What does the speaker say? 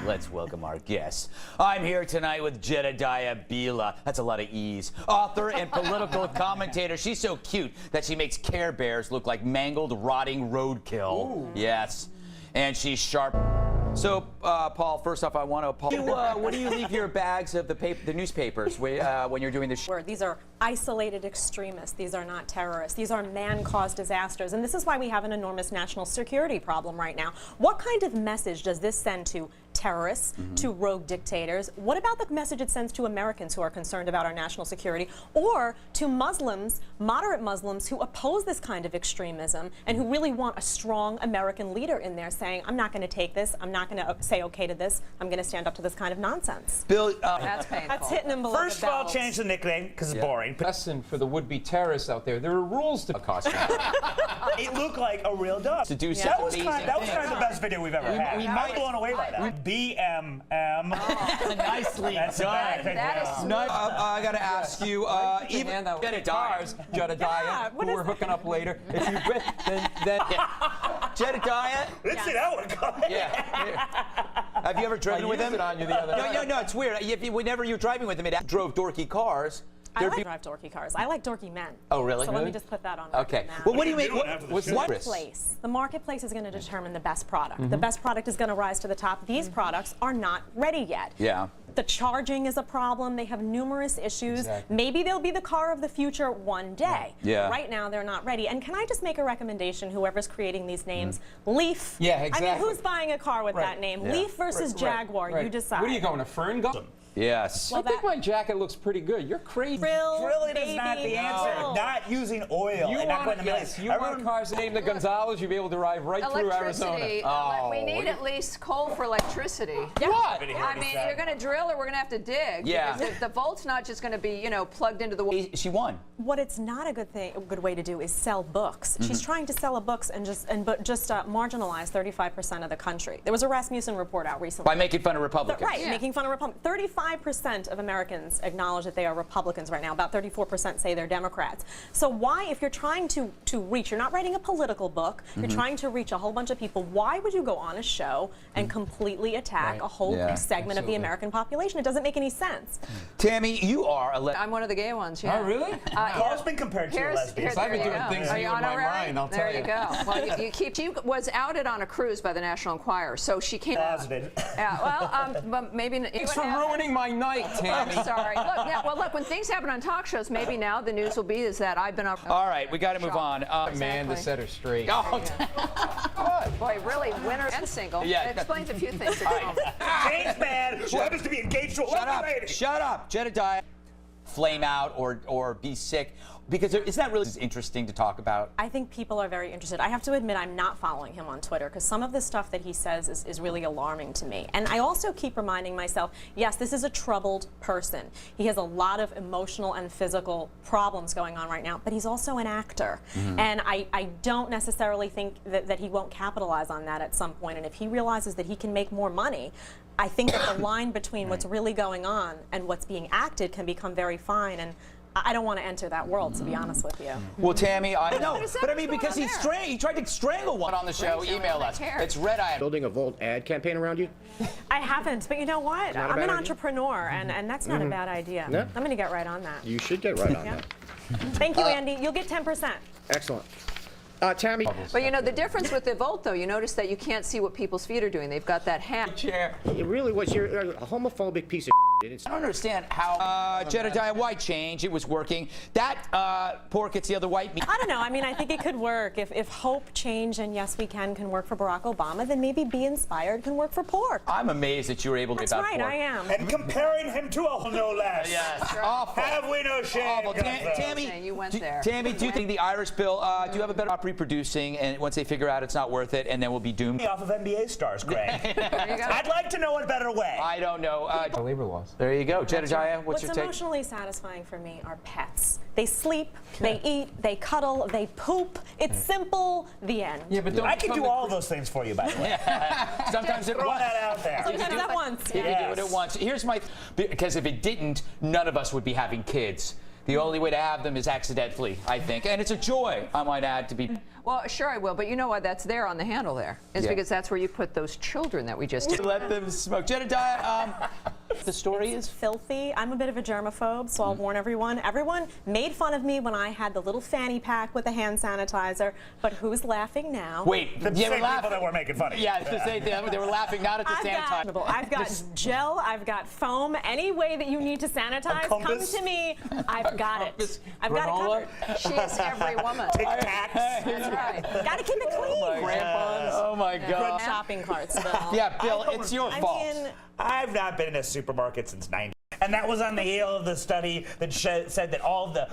Let's welcome our guests. I'm here tonight with Jedediah Bila. That's a lot of E's. Author and political commentator. She's so cute that she makes Care Bears look like mangled, rotting roadkill. Ooh. Yes. And she's sharp. So, Paul, first off, I want to apologize. What do you leave your bags of the newspapers when you're doing this? These are isolated extremists. These are not terrorists. These are man-caused disasters. And this is why we have an enormous national security problem right now. What kind of message does this send to terrorists, to rogue dictators? What about the message it sends to Americans who are concerned about our national security, or to Muslims, moderate Muslims, who oppose this kind of extremism and who really want a strong American leader in there saying, I'm not going to take this, I'm not going to say okay to this, I'm going to stand up to this kind of nonsense? Bill, that's painful. That's hitting him below First the of all, belt. change the nickname because it's boring. Lesson for the would-be terrorists out there. There are rules to costume. It looked like a real dog. To do That was amazing kind of the best video we've ever had. I'm blown away by that. BMM. Nicely done. That is No, I got to ask you, even Jedediah, who we're hooking up later. If you then Jedediah. Let's see that one coming. Yeah. Have you ever driven with him? On you the other night. No, it's weird. Whenever you're driving with him, it drove dorky cars. I like drive dorky cars. I like dorky men. Oh, really? So let me just put that on record Okay. now. Well, what do you mean? What's what Marketplace. The marketplace is going to determine the best product. The best product is going to rise to the top. These products are not ready yet. Yeah. The charging is a problem. They have numerous issues. Exactly. Maybe they'll be the car of the future one day. Yeah. Right now, they're not ready. And can I just make a recommendation, whoever's creating these names? Leaf. Yeah, exactly. I mean, who's buying a car with that name? Yeah. Leaf versus Jaguar. Right. You decide. What are you going, a fern gun? Yes. Well, I think my jacket looks pretty good. You're crazy. Drilling is not the baby, answer. drill. Not using oil and not going to millions. You want cars named the Gonzales, you'll be able to drive right through Arizona. Electricity. We need at least coal for electricity. What? I mean, you're going to drill or we're going to have to dig. Yeah. Because the volt's not just going to be, you know, plugged into the wall. She won. What it's not a good way to do is sell books. She's trying to sell books and just marginalize 35% of the country. There was a Rasmussen report out recently. By making fun of Republicans. Right, making fun of Republicans. 35% of Americans acknowledge that they are Republicans right now. About 34% say they're Democrats. So why, if you're trying to reach, you're not writing a political book, you're trying to reach a whole bunch of people, why would you go on a show and completely attack a whole segment of the American population? It doesn't make any sense. Tammy, you are a I'm one of the gay ones, yeah. Oh, really? Paul's been compared to a lesbian. I've been doing things Are to you you in on my already? mind, I'll tell you. There you go. Well, you keep. She was outed on a cruise by the National Enquirer, so she came out. Positive. Yeah, well, but maybe. Thanks for ruining my night, Tammy. I'm sorry. Look, now, well, look, when things happen on talk shows, maybe now the news will be is that I've been up. All right, we got to move on. Amanda set her straight. Oh, Boy, really, winner and single. Yeah. It explains a few things. James man who happens to be engaged to a lesbian lady. Shut up, Jedediah. Flame out or be sick, because isn't that really interesting to talk about? I think people are very interested. I have to admit I'm not following him on Twitter because some of the stuff that he says is really alarming to me. And I also keep reminding myself, yes, this is a troubled person. He has a lot of emotional and physical problems going on right now, but he's also an actor. And I don't necessarily think that he won't capitalize on that at some point. And if he realizes that he can make more money, I think that the line between what's really going on and what's being acted can become very fine. And I don't want to enter that world, to be honest with you. Well, Tammy, I know, but I mean, going because on he tried to strangle one on the show. Email us. It's Red Eye. Building a Volt ad campaign around you? I haven't, but you know what? Not a I'm bad an idea. entrepreneur, and that's not a bad idea. No? I'm going to get right on that. You should get right on that. Thank you, Andy. You'll get 10%. Excellent. Tammy. But you know, the difference with the Volt, though, you notice that you can't see what people's feet are doing. They've got that hat. Chair. It really was. You're a homophobic piece of I don't understand how Jedediah, why change? It was working. That pork gets the other white meat. I don't know. I mean, I think it could work. If hope, change, and yes, we can work for Barack Obama, then maybe Be Inspired can work for pork. I'm amazed that you were able to That's get that right, pork. I am. And comparing him to a no less. Yes, awful. Have we no shame? Awful. Tammy, You went there. Tammy, do you think the Irish bill, do you have a better stop reproducing, and once they figure out it's not worth it, and then we'll be doomed? Off of NBA stars, Greg. There you go. I'd like to know a better way. I don't know. Labor laws. There you go. Jedediah, what's your take? Emotionally satisfying for me are pets. They sleep, they eat, they cuddle, they poop. It's simple, the end. Yeah, but don't I could do all those things for you, by the way. Sometimes it Throw that out there. Sometimes at once. If you do it at once. Here's my, because if it didn't, none of us would be having kids. The only way to have them is accidentally, I think. And it's a joy, I might add, to be Well, sure I will, but you know why that's there on the handle there? It's because that's where you put those children that we just did. Let them smoke. Jedediah, the story is Filthy. I'm a bit of a germaphobe, so I'll warn everyone. Everyone made fun of me when I had the little fanny pack with the hand sanitizer, but who's laughing now? Wait, The they same were people laughing. that were making fun of you. Yeah, it's the same thing. They were laughing not at the sanitizer. I've got gel, I've got foam. Any way that you need to sanitize, come compass? to me. I've got it. I've got Granola? it covered. She is every woman. Tic Tacs. That's right. Got to keep it clean. Crampons. Oh my Good God. shopping carts, Bill. Yeah, Bill, it's your fault. I mean, I've not been in a supermarket since '90, and that was on the heel of the study that said that all of the